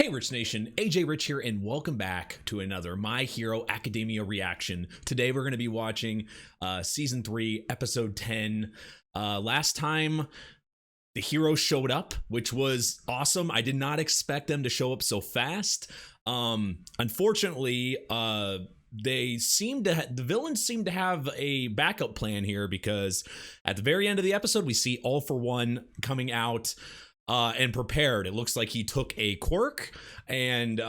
Hey Rich Nation, AJ Rich here, and welcome back to another My Hero Academia reaction. Today we're going to be watching Season 3, Episode 10. Last time, the heroes showed up, which was awesome. I did not expect them to show up so fast. Unfortunately, the villains seem to have a backup plan here, because at the very end of the episode, we see All For One coming out and prepared. It looks like he took a quirk, and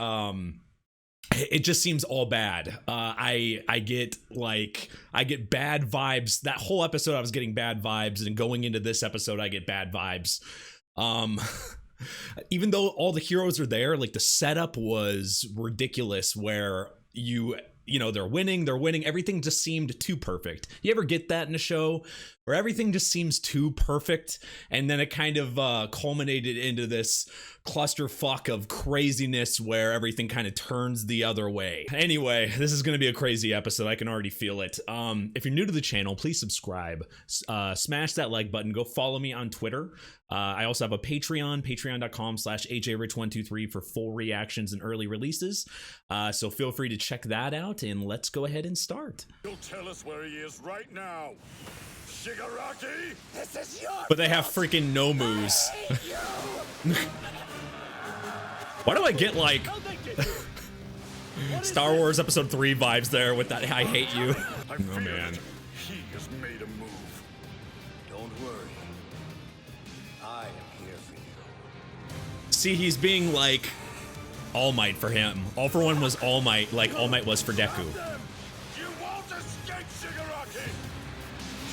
it just seems all bad. I get bad vibes. That whole episode I was getting bad vibes, and going into this episode I get bad vibes. Even though all the heroes are there, like, the setup was ridiculous, where you know, they're winning, everything just seemed too perfect. You ever get that in a show where everything just seems too perfect, and then it kind of culminated into this clusterfuck of craziness where everything kind of turns the other way? Anyway, this is going to be a crazy episode. I can already feel it. If you're new to the channel, please subscribe, smash that like button, go follow me on Twitter. I also have a Patreon, patreon.com/AJRich123 for full reactions and early releases. So feel free to check that out, and let's go ahead and start. You'll tell us where he is right now. Shigaraki, this is your But they have freaking no-moos. Why do I get like Star Wars Episode 3 vibes there with that I hate you? Oh man. He has made a move. Don't worry. I am here for you. See, he's being like All Might for him. All For One was All Might, like All Might was for Deku. You won't escape, Shigaraki.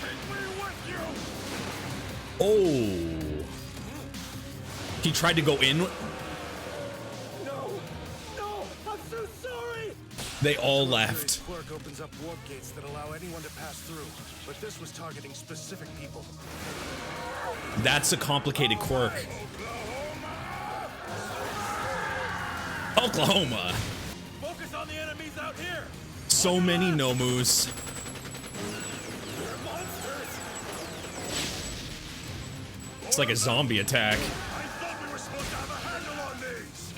Take me with you. Oh. He tried to go in. No, I'm so sorry. They all left. Quirk opens up warp gates that allow anyone to pass through, but this was targeting specific people. That's a complicated quirk. Oklahoma. Focus on the enemies out here. So many no-moos. They're monsters. It's like a zombie attack. I thought we were supposed to have a handle on these.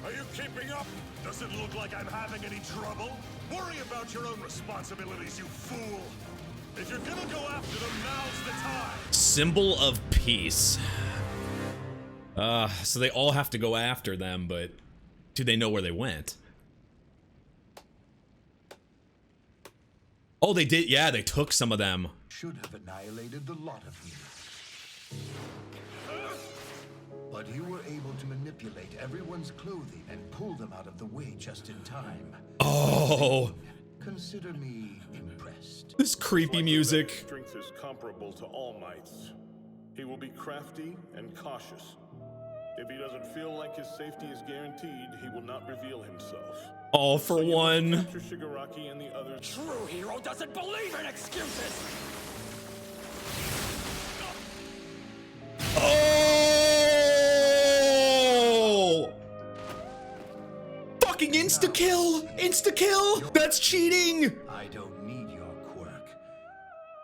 Are you keeping up? Does it look like I'm having any trouble? Worry about your own responsibilities, you fool. If you're gonna go after them, now's the time. Symbol of peace. So they all have to go after them, but do they know where they went? Oh, they did. Yeah, they took some of them. Should have annihilated the lot of you. But you were able to manipulate everyone's clothing and pull them out of the way just in time. Oh, Consider me impressed. this creepy music. Strength is comparable to All Might's. He will be crafty and cautious. If he doesn't feel like his safety is guaranteed, he will not reveal himself. All For One. Capture Shigaraki and the others. True hero doesn't believe in excuses. Oh! Fucking insta-kill! Insta-kill! That's cheating! I don't need your quirk.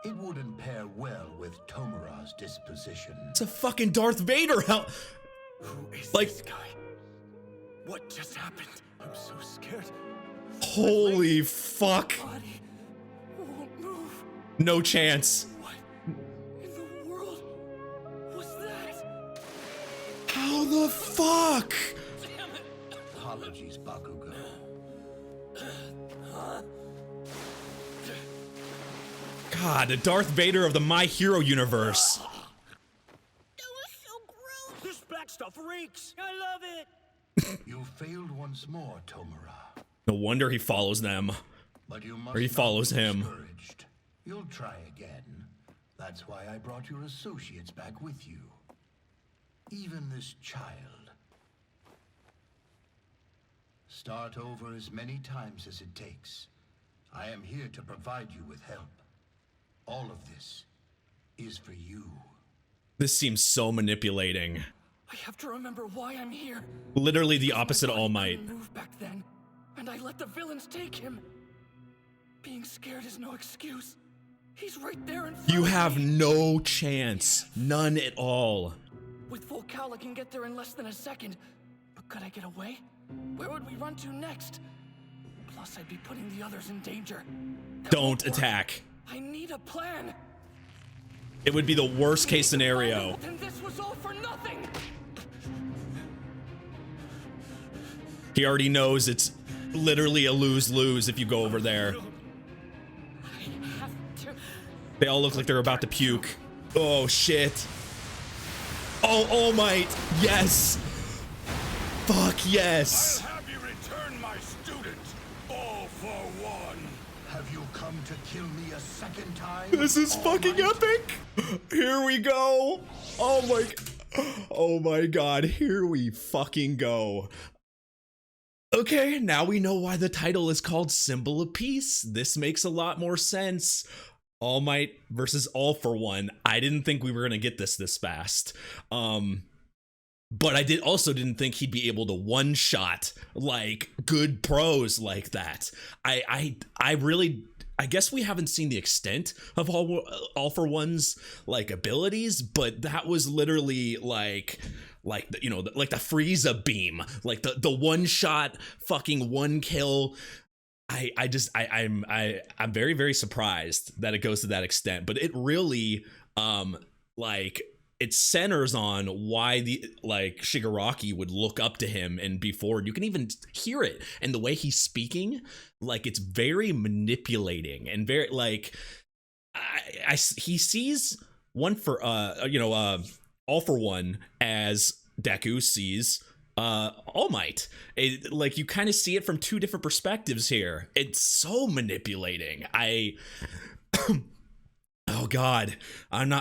It wouldn't pair well with Tomura's disposition. It's a fucking Darth Vader. How? Who is Like- this guy? What just happened? I'm so scared. Holy fuck. Body won't move. No chance. What in the world was that? How the fuck? Damn it. Apologies, Bakugo. God, the Darth Vader of the My Hero universe. That was so gross. This black stuff reeks. I love it. You failed once more, Tomura. No wonder he follows them. But you must Or he not follows be him. discouraged. You'll try again. That's why I brought your associates back with you. Even this child. Start over as many times as it takes. I am here to provide you with help. All of this is for you. This seems so manipulating. I have to remember why I'm here. Literally the opposite of All Might. I moved back then, and I let the villains take him. Being scared is no excuse. He's right there in front You of have me. no chance. None at all. With full cowl, I can get there in less than a second. But could I get away? Where would we run to next? Plus, I'd be putting the others in danger. That Don't won't work. attack. I need a plan. It would be the worst case scenario. Then this was all for nothing. He already knows it's literally a lose-lose if you go over there. I have to. They all look like they're about to puke. Oh, shit. Oh, All Might. Yes. Fuck yes. I'll have you return my student, all for one. Have you come to kill me a second time? This is All fucking Might? epic. Here we go. Oh my god. Here we fucking go. Okay, now we know why the title is called Symbol of Peace. This makes a lot more sense. All Might versus All for One. I didn't think we were gonna get this fast. But I didn't think he'd be able to one-shot like good pros like that. I guess we haven't seen the extent of All for One's like abilities, but that was literally like you know, like the Frieza beam, like the one shot fucking one kill. I'm very, very surprised that it goes to that extent, but it really like it centers on why the like Shigaraki would look up to him and be forward. You can even hear it, and the way he's speaking, like it's very manipulating and very like he sees one for All for One as Deku sees All Might. Like you kind of see it from two different perspectives here. It's so manipulating. Oh god, I'm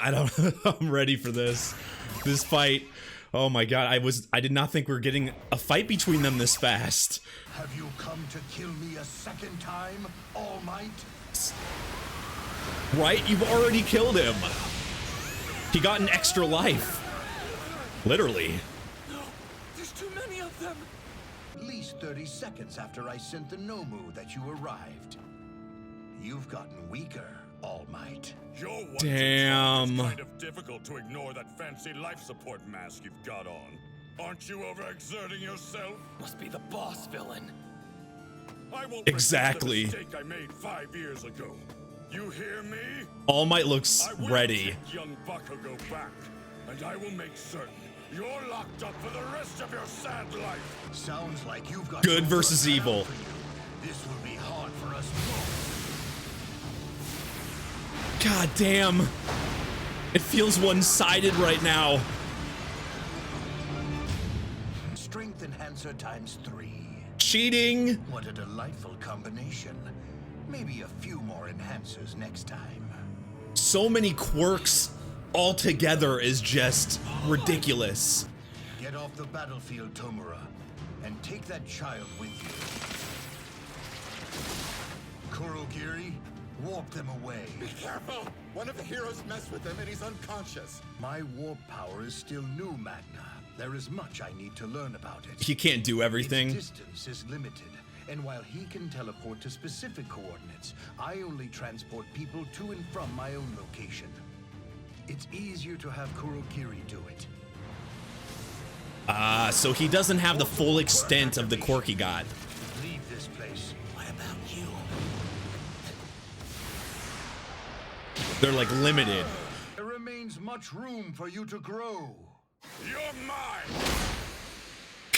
ready for this fight. Oh my god, I did not think we were getting a fight between them this fast. Have you come to kill me a second time, All Might? Right? You've already killed him. He got an extra life. Literally. No, there's too many of them. At least 30 seconds after I sent the Nomu that you arrived. You've gotten weaker, All Might. You're one Damn. It's kind of difficult to ignore that fancy life support mask you've got on. Aren't you overexerting yourself? Must be the boss villain. I won't Exactly. repeat the mistake I made 5 years ago. You hear me? All Might looks I will ready. take young Bakugo back, and I will make certain you're locked up for the rest of your sad life. Sounds like you've got Good your versus work cut out evil. for you. This will be hard for us both. God damn. It feels one-sided right now. Strength enhancer times 3. Cheating. What a delightful combination. Maybe a few more enhancers next time. So many quirks all together is just ridiculous. Get off the battlefield, Tomura, and take that child with you. Kurogiri, warp them away. Be careful! One of the heroes messed with him and he's unconscious. My warp power is still new, Magna. There is much I need to learn about it. He can't do everything. Its distance is limited, and while he can teleport to specific coordinates, I only transport people to and from my own location. It's easier to have Kurogiri do it. So he doesn't have the full extent of the quirk he got. Leave this place. What about you? They're like limited. There remains much room for you to grow. You're mine!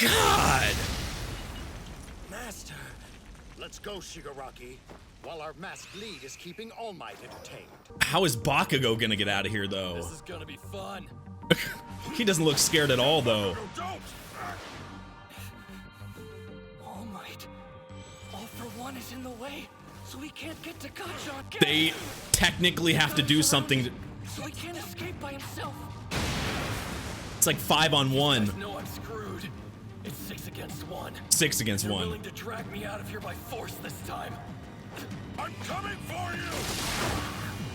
God. Master! Let's go, Shigaraki, while our masked lead is keeping All Might entertained. How is Bakugo gonna get out of here though? This is gonna be fun. He doesn't look scared at all though. No, don't! All Might. All for One is in the way, so we can't get to Gotcha. They technically have to do something. So he can't escape by himself. It's like 5-on-1. No, I'm screwed. It's 6 against 1. 6 against You're 1. willing to drag me out of here by force this time. I'm coming for you!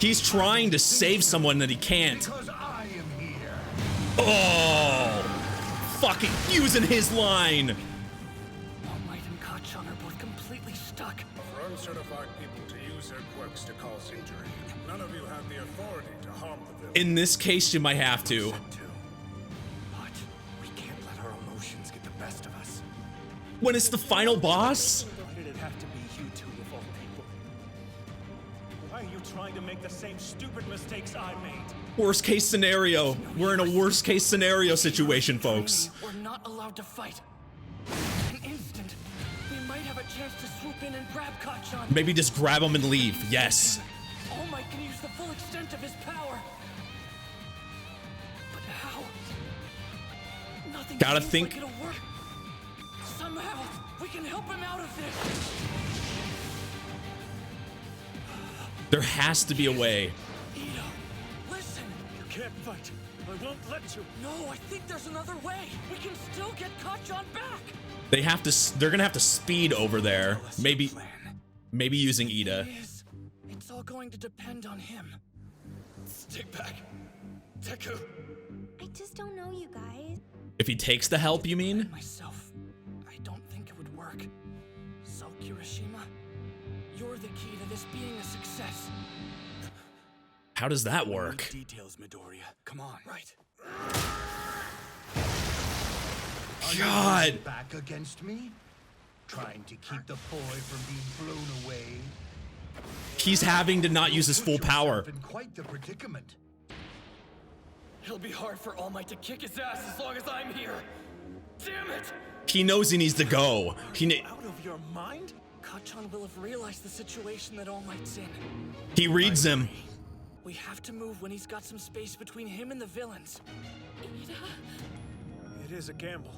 He's trying to save someone that he can't. Because I am here. Oh, fucking using his line. All Might and Gotcha are both completely stuck. For uncertified people to use their quirks to cause injury. None of you have the authority to harm the villain. In this case, you might have to. But we can't let our emotions get the best of us. When it's the final boss? Why did it have to be you two of all people? Why are you trying to make the same stupid mistakes I made? Worst case scenario. We're in a worst case scenario situation, folks. We're not allowed to fight. An instant, we might have a chance to swoop in and grab Kachan. Maybe just grab him and leave. Yes. All Might can use the full extent of his power. But how? Nothing Gotta seems think. like it'll work. Somehow, we can help him out of this. There has to be a way. Ito, listen. You can't fight. I won't let you. No, I think there's another way. We can still get Kachan back. They have to. They're gonna have to speed over there. Maybe using Ida. It's all going to depend on him. Stick back, Deku. I just don't know, you guys. If he takes the help, you mean? Myself, I don't think it would work. So, Kirishima, you're the key to this being a success. How does that work? Details, Midoriya. Come on. Right. God. Back against me? Trying to keep the boy from being blown away? He's having to not use his full power. In quite the predicament. It'll be hard for All Might to kick his ass as long as I'm here. Damn it! He knows he needs to go. Out of your mind? Kachan will have realized the situation that All Might's in. He reads him. We have to move when he's got some space between him and the villains. It is a gamble.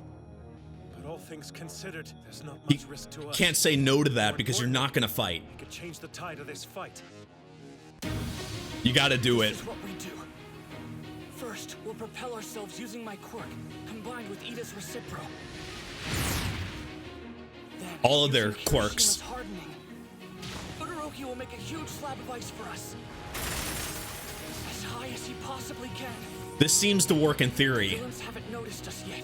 But all things considered, there's not much risk to us. Can't say no to that because you're not gonna fight. We could change the tide of this fight. You gotta do it. This is what we do. First, we'll propel ourselves using my quirk, combined with Ida's Recipro. Then, All of their using quirks. Kirishima's hardening, Todoroki will make a huge slab of ice for us. As high as he possibly can. This seems to work in The theory. villains haven't noticed us yet.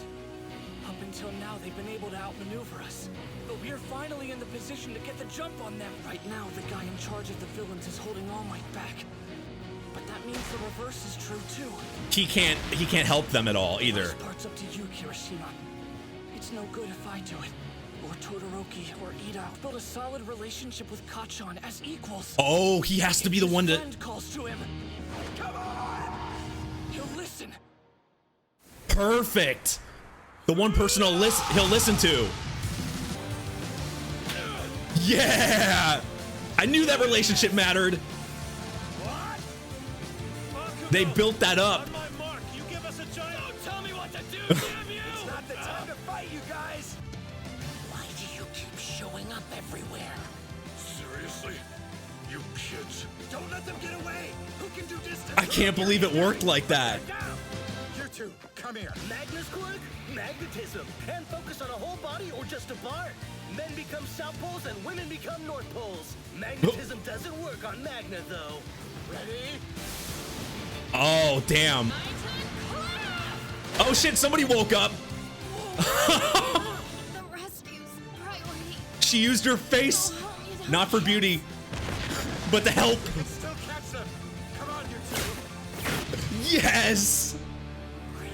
Up until now, they've been able to outmaneuver us. But we're finally in the position to get the jump on them. Right now, the guy in charge of the villains is holding All Might back. But that means the reverse is true too. He can't help them at all either. This part's up to you, Kirishima. It's no good if I do it. Or Todoroki or Ida. Build a solid relationship with Kachan as equals. Oh, he has to be the one His to. friend calls to him. Come on! He'll listen. Perfect. The one person he'll listen to. Yeah. I knew that relationship mattered. They built that up. On my mark, you give us a giant. Don't tell me what to do, damn you! It's not the time to fight, you guys. Why do you keep showing up everywhere? Seriously? You kids. Don't let them get away! Who can do distance? I can't believe it worked like that. You two, come here. Magnus quirk, magnetism, and focus on a whole body or just a part. Men become South Poles and women become North Poles. Magnetism doesn't work on Magna though. Ready? Oh, damn. Oh shit, somebody woke up. The rescue's priority. She used her face, not for beauty, but to help. Still catch them. Come on, you two. Yes. Gran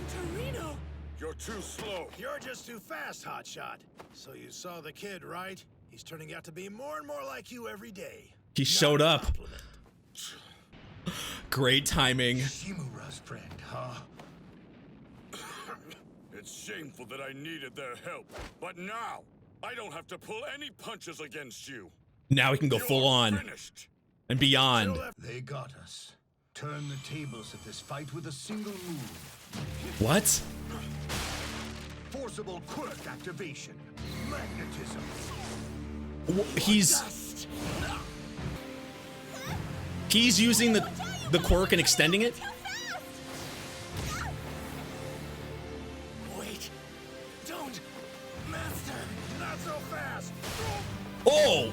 Torino! You're too slow. You're just too fast, Hotshot. So you saw the kid, right? He's turning out to be more and more like you every day. He showed Not a up. compliment. Great timing. Shimura's friend, huh? It's shameful that I needed their help, but now I don't have to pull any punches against you. Now we can go You're full on finished. and beyond. They got us. Turn the tables at this fight with a single move. What? Forcible quirk activation. Magnetism. He's using the quirk and extending it? Wait! Don't! Master! Not so fast! Oh!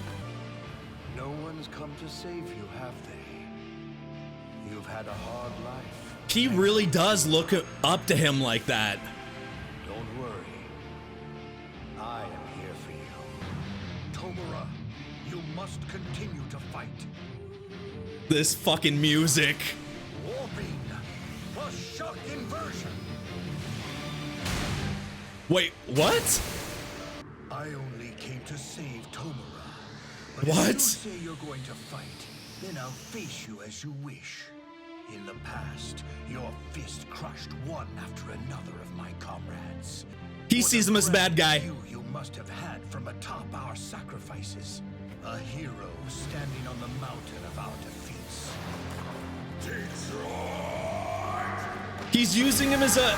No one's come to save you, have they? You've had a hard life. He really does look up to him like that. Don't worry. I am here for you. Tomura, you must continue to fight. This fucking music. Warping. A shock inversion. Wait, what? I only came to save Tomura. But What? if you say you're going to fight, then I'll face you as you wish. In the past, your fist crushed one after another of my comrades. He What sees him as a bad guy. view you must have had from atop our sacrifices. A hero standing on the mountain of our defeats. He's using him as a...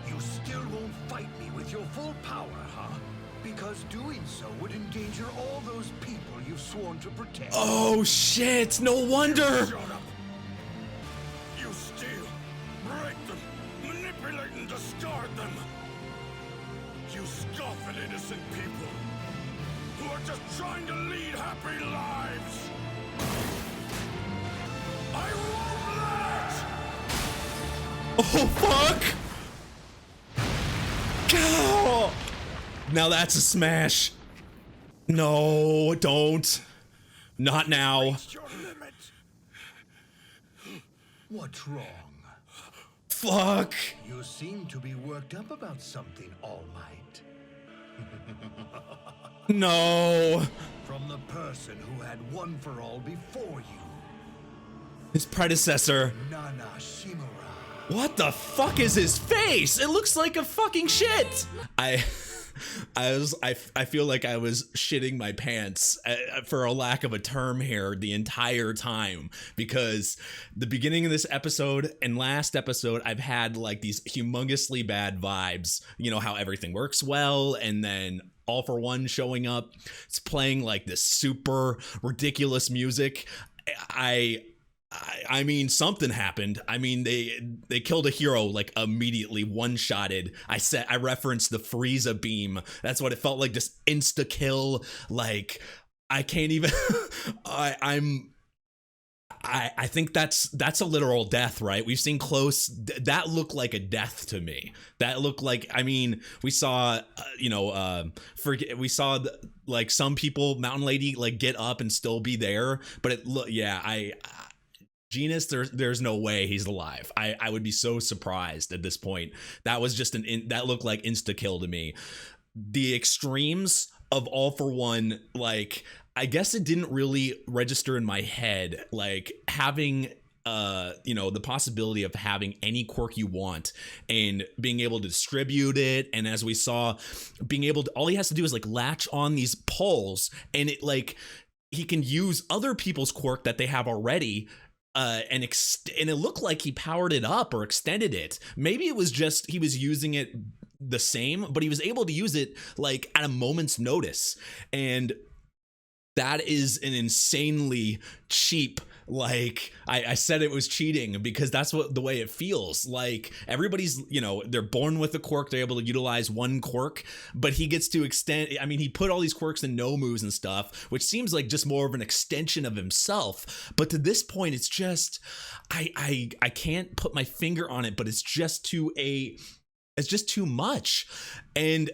You still won't fight me with your full power, huh? Because doing so would endanger all those people you've sworn to protect. Oh shit, no wonder. Shut up! You steal, break them, manipulate and discard them! You scoff at innocent people who are just trying to lead happy lives! I won't let! Oh fuck. Go. Now that's a smash. No, don't. Not now. Reach your limit! What's wrong? Fuck. You seem to be worked up about something, All Might. No. From the person who had one for all before you, His predecessor. Nana Shimura. What the fuck is his face? It looks like a fucking shit. I feel like I was shitting my pants for a lack of a term here the entire time, because the beginning of this episode and last episode I've had like these humongously bad vibes. You know how everything works well, and then All For One showing up, it's playing like this super ridiculous music. I mean, something happened. I mean, they killed a hero like immediately, one-shotted. I referenced the Frieza beam. That's what it felt like, just insta kill. Like I can't even. I think that's a literal death, right? We've seen close that looked like a death to me. That looked like, I mean, we saw we saw like some people, Mountain Lady, like get up and still be there, but it look, yeah, Genus, there's no way he's alive. I would be so surprised at this point. That was just that looked like insta kill to me. The extremes of All For One, like, I guess it didn't really register in my head, like having the possibility of having any quirk you want and being able to distribute it, and as we saw, being able to, all he has to do is like latch on these poles, and it like he can use other people's quirk that they have already. And it looked like he powered it up or extended it. Maybe it was just he was using it the same, but he was able to use it like at a moment's notice. And that is an insanely cheap, like I said it was cheating, because that's what the way it feels. Like everybody's, they're born with a quirk, they're able to utilize one quirk, but he gets to extend. I mean, he put all these quirks in no moves and stuff, which seems like just more of an extension of himself. But to this point, it's just I can't put my finger on it, but it's just too much. And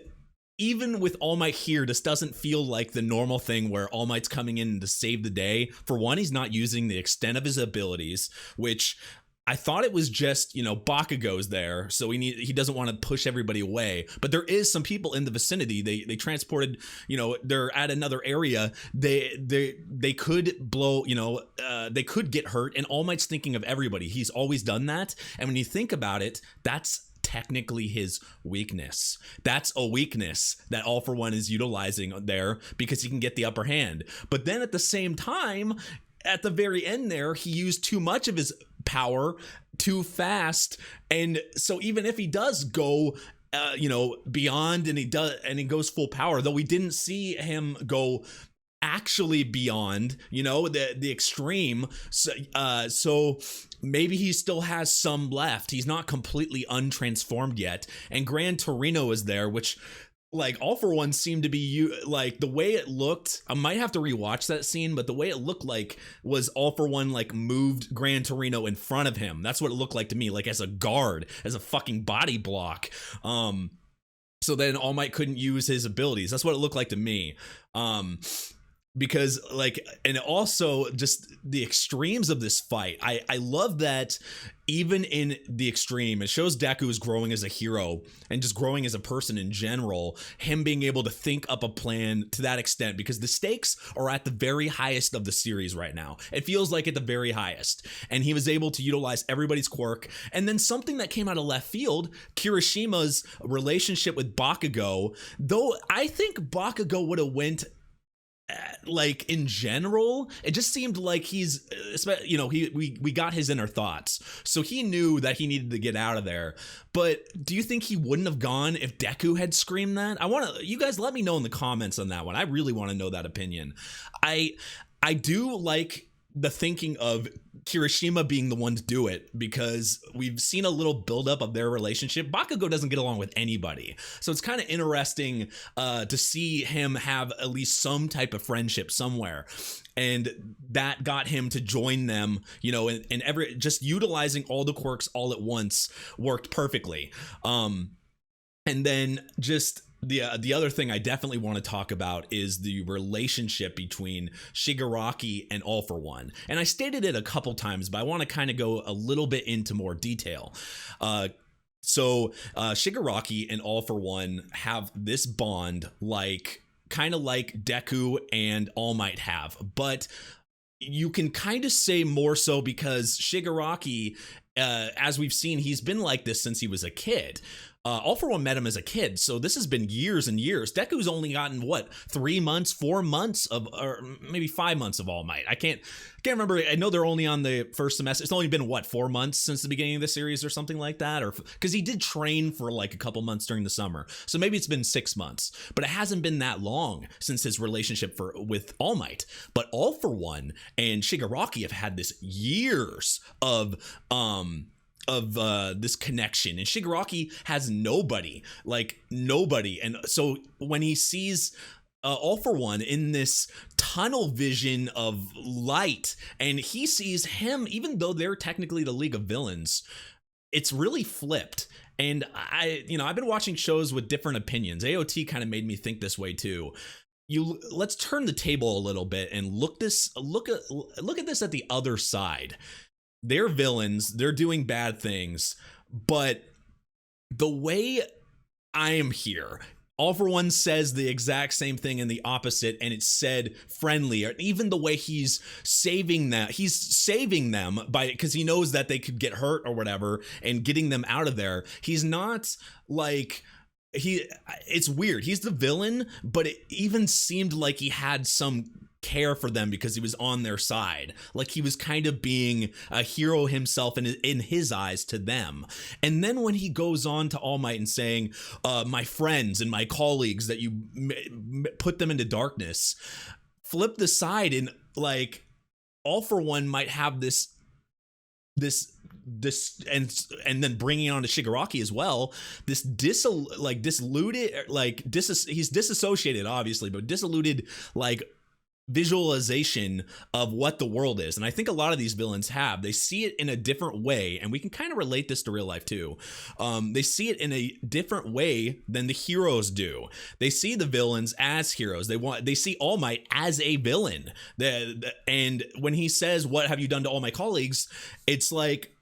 even with All Might here, this doesn't feel like the normal thing where All Might's coming in to save the day. For one, he's not using the extent of his abilities, which I thought it was just, Bakugo's there, so he doesn't want to push everybody away. But there is some people in the vicinity. They transported, they're at another area. They could blow, they could get hurt, and All Might's thinking of everybody. He's always done that. And when you think about it, that's technically his weakness. That's a weakness that All For One is utilizing there because he can get the upper hand. But then at the same time, at the very end there, he used too much of his power too fast. And so even if he does go beyond, and he goes full power, though we didn't see him go actually beyond, the extreme, so maybe he still has some left. He's not completely untransformed yet. And Gran Torino is there, which, like, All For One seemed to be like, the way it looked, I might have to rewatch that scene, but the way it looked like was All For One like moved Gran Torino in front of him. That's what it looked like to me, like as a guard, as a fucking body block. So then All Might couldn't use his abilities. That's what it looked like to me. because like, and also just the extremes of this fight. I love that even in the extreme, it shows Deku is growing as a hero and just growing as a person in general, him being able to think up a plan to that extent, because the stakes are at the very highest of the series right now. It feels like at the very highest, and he was able to utilize everybody's quirk. And then something that came out of left field, Kirishima's relationship with Bakugo, though I think Bakugo would have went, like, in general, it just seemed like he's, you know, we got his inner thoughts, so he knew that he needed to get out of there. But do you think he wouldn't have gone if Deku had screamed that? I want to, you guys let me know in the comments on that one. I really want to know that opinion. I do like the thinking of Kirishima being the one to do it, because we've seen a little buildup of their relationship. Bakugo doesn't get along with anybody, so it's kind of interesting to see him have at least some type of friendship somewhere, and that got him to join them, you know, and every, just utilizing all the quirks all at once worked perfectly. And then just the other thing I definitely want to talk about is the relationship between Shigaraki and All For One. And I stated it a couple times, but I want to kind of go a little bit into more detail. So Shigaraki and All For One have this bond, like kind of like Deku and All Might have, but you can kind of say more so because Shigaraki, as we've seen, he's been like this since he was a kid. All For One met him as a kid, so this has been years and years. Deku's only gotten, what, 3 months, 4 months of, or maybe 5 months of All Might. I can't remember. I know they're only on the first semester. It's only been, what, 4 months since the beginning of the series or something like that, or because he did train for like a couple months during the summer, so maybe it's been 6 months, but it hasn't been that long since his relationship with All Might. But All For One and Shigaraki have had this years of this connection, and Shigaraki has nobody, and so when he sees All For One in this tunnel vision of light, and he sees him, even though they're technically the League of Villains, it's really flipped. And I've been watching shows with different opinions. AOT kind of made me think this way too. Let's turn the table a little bit and look at this at the other side. They're villains, they're doing bad things, but the way I am here, All For One says the exact same thing in the opposite, and it's said friendly. Or even the way he's saving them by, because he knows that they could get hurt or whatever, and getting them out of there. He's not like, it's weird. He's the villain, but it even seemed like he had some care for them because he was on their side, like he was kind of being a hero himself in his eyes to them. And then when he goes on to All Might and saying, my friends and my colleagues, that you put them into darkness, flip the side, and like All For One might have this and then bringing on to Shigaraki as well, this disillusioned, he's disassociated obviously, but disillusioned, like, visualization of what the world is. And I think a lot of these villains they see it in a different way, and we can kind of relate this to real life too. They see it in a different way than the heroes do. They see the villains as heroes. They see All Might as a villain. And when he says, "What have you done to all my colleagues?" it's like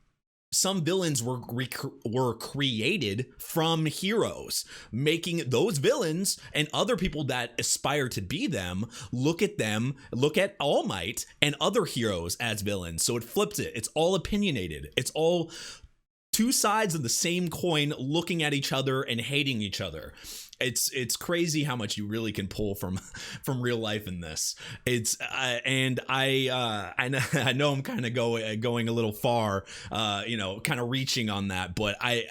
some villains were created from heroes, making those villains and other people that aspire to be them look at All Might and other heroes as villains. So it flips it. It's all opinionated. It's all two sides of the same coin looking at each other and hating each other. It's crazy how much you really can pull from real life in this. And I know I'm kind of going a little far, kind of reaching on that, but I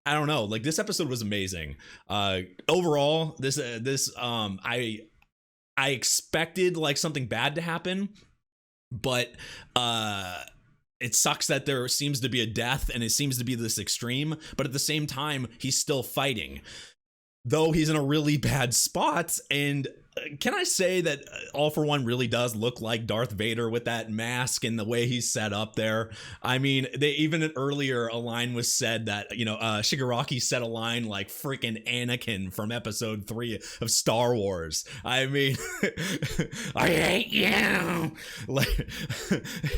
don't know. Like, this episode was amazing. Overall, I expected like something bad to happen, but it sucks that there seems to be a death and it seems to be this extreme, but at the same time, he's still fighting. Though he's in a really bad spot, and can I say that All For One really does look like Darth Vader with that mask and the way he's set up there? I mean, they even earlier a line was said that, you know, Shigaraki said a line like freaking Anakin from episode 3 of Star Wars. I mean, I hate you. Like,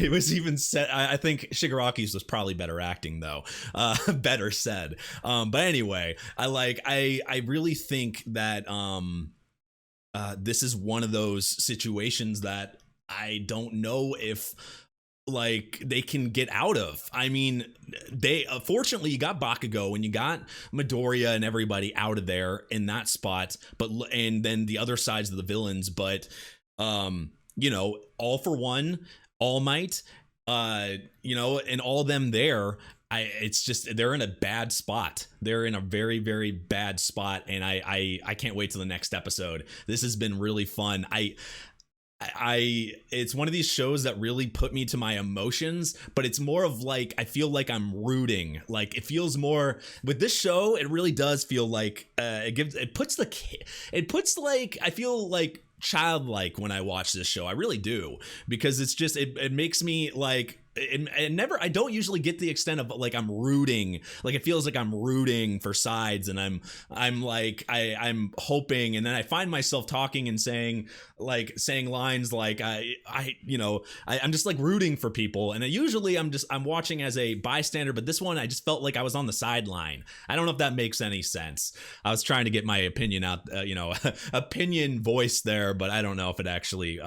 it was even said. I think Shigaraki's was probably better acting though, better said. But anyway, I really think that this is one of those situations that I don't know if like they can get out of. I mean, they fortunately you got Bakugo and you got Midoriya and everybody out of there in that spot, but and then the other sides of the villains, but you know, All For One, All Might, you know, and all them there. It's just they're in a bad spot. They're in a very, very bad spot, and I can't wait till the next episode. This has been really fun. It's one of these shows that really put me to my emotions, but it's more of like I feel like I'm rooting. Like it feels more with this show. It really does feel like it puts like I feel like childlike when I watch this show. I really do, because it's just it makes me like. I don't usually get the extent of like I'm rooting, like it feels like I'm rooting for sides, and I'm hoping, and then I find myself talking and saying lines like I'm just like rooting for people, and usually I'm watching as a bystander, but this one I just felt like I was on the sideline. I don't know if that makes any sense. I was trying to get my opinion out, opinion voiced there, but I don't know if it actually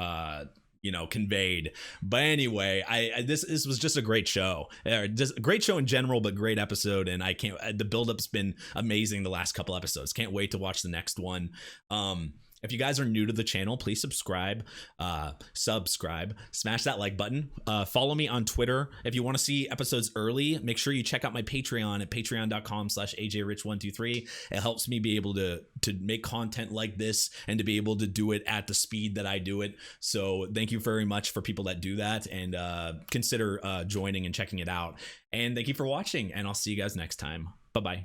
conveyed. But anyway, this was just a great show. Just a great show in general, but great episode, and the build-up's been amazing the last couple episodes. Can't wait to watch the next one. If you guys are new to the channel, please subscribe, smash that like button, follow me on Twitter. If you want to see episodes early, make sure you check out my Patreon at patreon.com/ajrich123. It helps me be able to make content like this and to be able to do it at the speed that I do it. So thank you very much for people that do that, and consider joining and checking it out. And thank you for watching, and I'll see you guys next time. Bye-bye.